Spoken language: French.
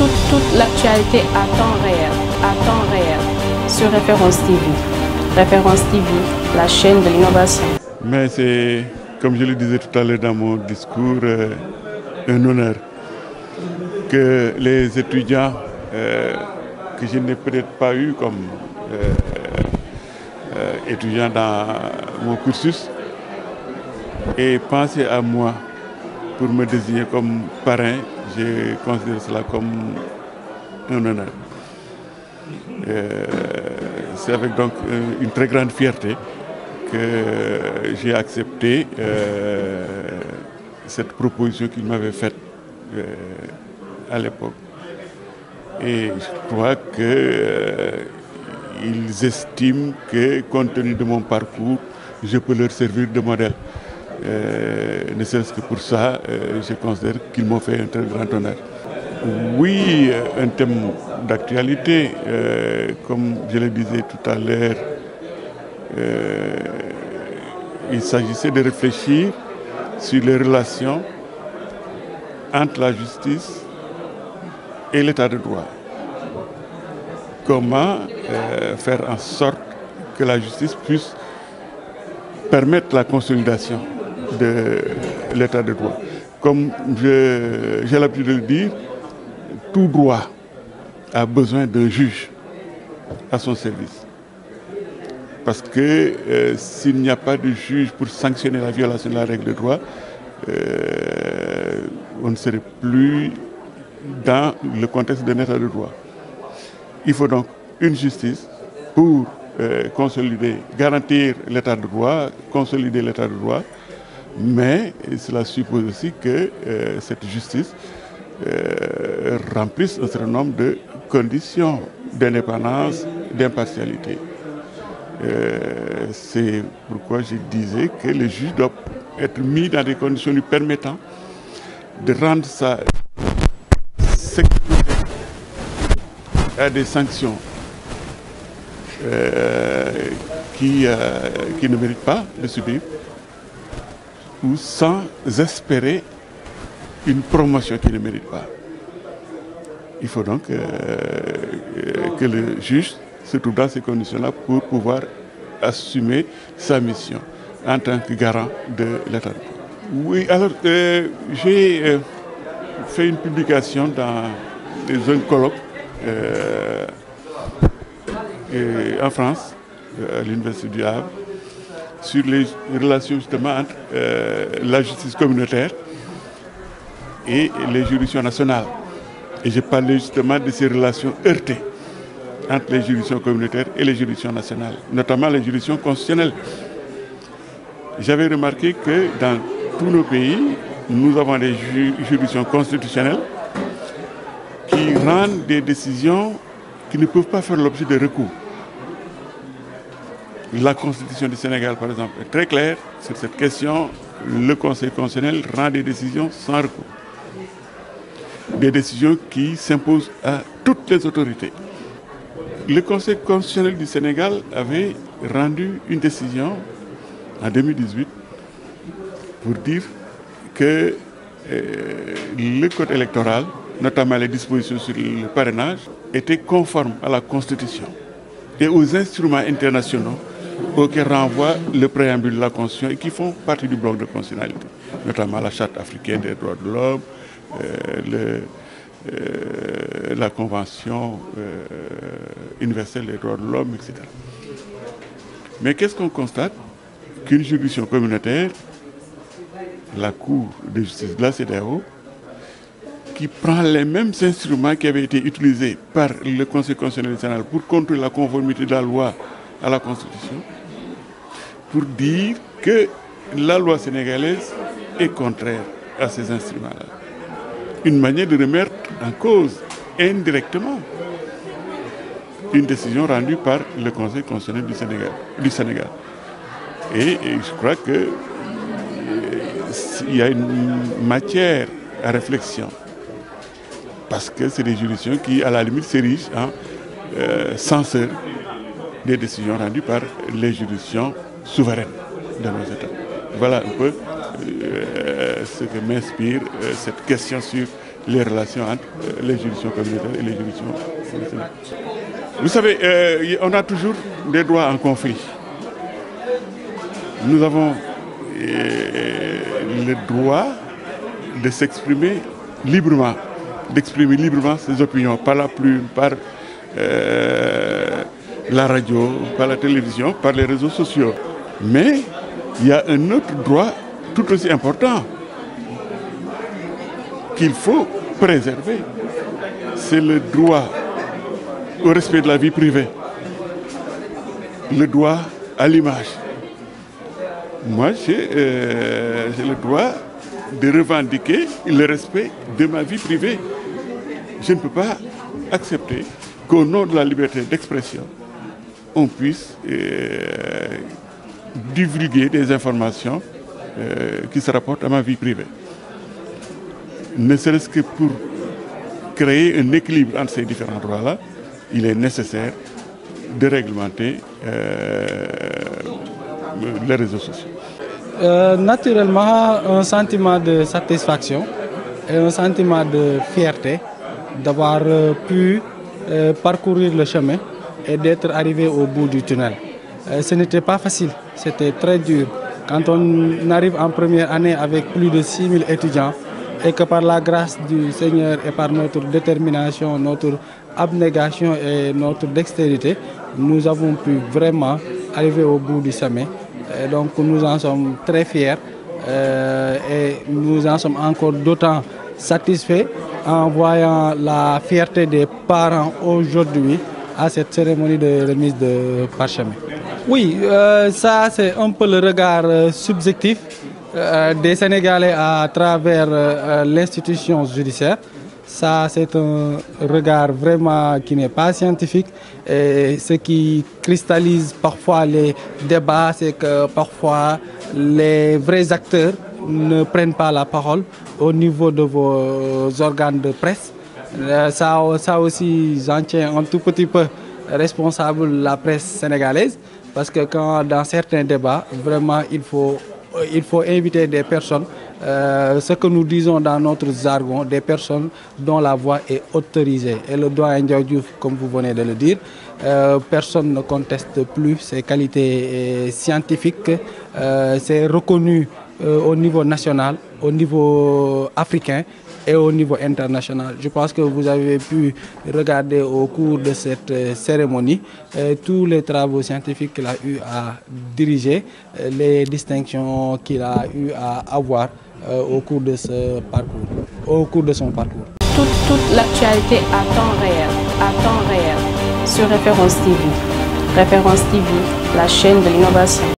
toute l'actualité à temps réel, sur Référence TV. Référence TV, la chaîne de l'innovation. Mais c'est, comme je le disais tout à l'heure dans mon discours, un honneur que les étudiants que je n'ai peut-être pas eu comme étudiants dans mon cursus aient pensé à moi pour me désigner comme parrain. Je considère cela comme un honneur. C'est avec donc une très grande fierté que j'ai accepté cette proposition qu'ils m'avaient faite à l'époque. Et je crois qu'ils estiment que, compte tenu de mon parcours, je peux leur servir de modèle. Ne serait-ce que pour ça, je considère qu'ils m'ont fait un très grand honneur. Oui, un thème d'actualité, comme je le disais tout à l'heure, il s'agissait de réfléchir sur les relations entre la justice et l'état de droit. Comment faire en sorte que la justice puisse permettre la consolidation de l'état de droit. Comme j'ai l'habitude de le dire, tout droit a besoin d'un juge à son service. Parce que s'il n'y a pas de juge pour sanctionner la violation de la règle de droit, on ne serait plus dans le contexte d'un état de droit. Il faut donc une justice pour consolider, garantir l'état de droit, consolider l'état de droit, mais cela suppose aussi que cette justice remplisse un certain nombre de conditions d'indépendance, d'impartialité. C'est pourquoi je disais que le juge doit être mis dans des conditions lui permettant de rendre sa sécurité à des sanctions qui ne méritent pas de subir, ou sans espérer une promotion qui ne mérite pas. Il faut donc que le juge se trouve dans ces conditions-là pour pouvoir assumer sa mission en tant que garant de l'État. Oui, alors j'ai fait une publication dans un colloque en France, à l'Université du Havre, sur les relations justement entre la justice communautaire et les juridictions nationales. Et je parlais justement de ces relations heurtées entre les juridictions communautaires et les juridictions nationales, notamment les juridictions constitutionnelles. J'avais remarqué que dans tous nos pays, nous avons des juridictions constitutionnelles qui rendent des décisions qui ne peuvent pas faire l'objet de recours. La Constitution du Sénégal, par exemple, est très claire sur cette question. Le Conseil constitutionnel rend des décisions sans recours. Des décisions qui s'imposent à toutes les autorités. Le Conseil constitutionnel du Sénégal avait rendu une décision en 2018 pour dire que le code électoral, notamment les dispositions sur le parrainage, étaient conformes à la Constitution et aux instruments internationaux auxquels renvoie le préambule de la Constitution et qui font partie du bloc de constitutionnalité, notamment la Charte africaine des droits de l'homme, la Convention universelle des droits de l'homme, etc. Mais qu'est-ce qu'on constate? Qu'une juridiction communautaire, la Cour de justice de la CEDEAO, qui prend les mêmes instruments qui avaient été utilisés par le Conseil constitutionnel national pour contrôler la conformité de la loi à la Constitution, pour dire que la loi sénégalaise est contraire à ces instruments-là. Une manière de remettre en cause indirectement une décision rendue par le Conseil constitutionnel du Sénégal. Et je crois qu'il y a une matière à réflexion. Parce que c'est des juridictions qui, à la limite, s'érigent en censeurs des décisions rendues par les juridictions souveraines de nos États. Voilà un peu ce que m'inspire cette question sur les relations entre les juridictions communautaires et les juridictions nationales. Vous savez, on a toujours des droits en conflit. Nous avons le droit de s'exprimer librement, d'exprimer librement ses opinions par la plume, par la radio, par la télévision, par les réseaux sociaux. Mais il y a un autre droit tout aussi important qu'il faut préserver. C'est le droit au respect de la vie privée, le droit à l'image. Moi, j'ai le droit de revendiquer le respect de ma vie privée. Je ne peux pas accepter qu'au nom de la liberté d'expression, on puisse divulguer des informations qui se rapportent à ma vie privée. Ne serait-ce que pour créer un équilibre entre ces différents droits-là, il est nécessaire de réglementer les réseaux sociaux. Naturellement, un sentiment de satisfaction et un sentiment de fierté d'avoir pu parcourir le chemin et d'être arrivé au bout du tunnel. Ce n'était pas facile, c'était très dur. Quand on arrive en première année avec plus de 6000 étudiants et que par la grâce du Seigneur et par notre détermination, notre abnégation et notre dextérité, nous avons pu vraiment arriver au bout du chemin. Et donc nous en sommes très fiers et nous en sommes encore d'autant satisfaits en voyant la fierté des parents aujourd'hui à cette cérémonie de remise de parchemin. Oui, ça c'est un peu le regard subjectif des Sénégalais à travers l'institution judiciaire. Ça, c'est un regard vraiment qui n'est pas scientifique. Et ce qui cristallise parfois les débats, c'est que parfois les vrais acteurs ne prennent pas la parole au niveau de vos organes de presse. Ça aussi, j'en tiens un tout petit peu responsable la presse sénégalaise, parce que quand dans certains débats, vraiment, il faut inviter des personnes, ce que nous disons dans notre jargon, des personnes dont la voix est autorisée. Et le doyen Ndiaye Diouf, comme vous venez de le dire, personne ne conteste plus ses qualités scientifiques. C'est reconnu au niveau national, au niveau africain et au niveau international. Je pense que vous avez pu regarder au cours de cette cérémonie tous les travaux scientifiques qu'il a eu à diriger, les distinctions qu'il a eu à avoir au cours de ce parcours, au cours de son parcours. Toute l'actualité à temps réel, sur Référence TV. Référence TV, la chaîne de l'innovation.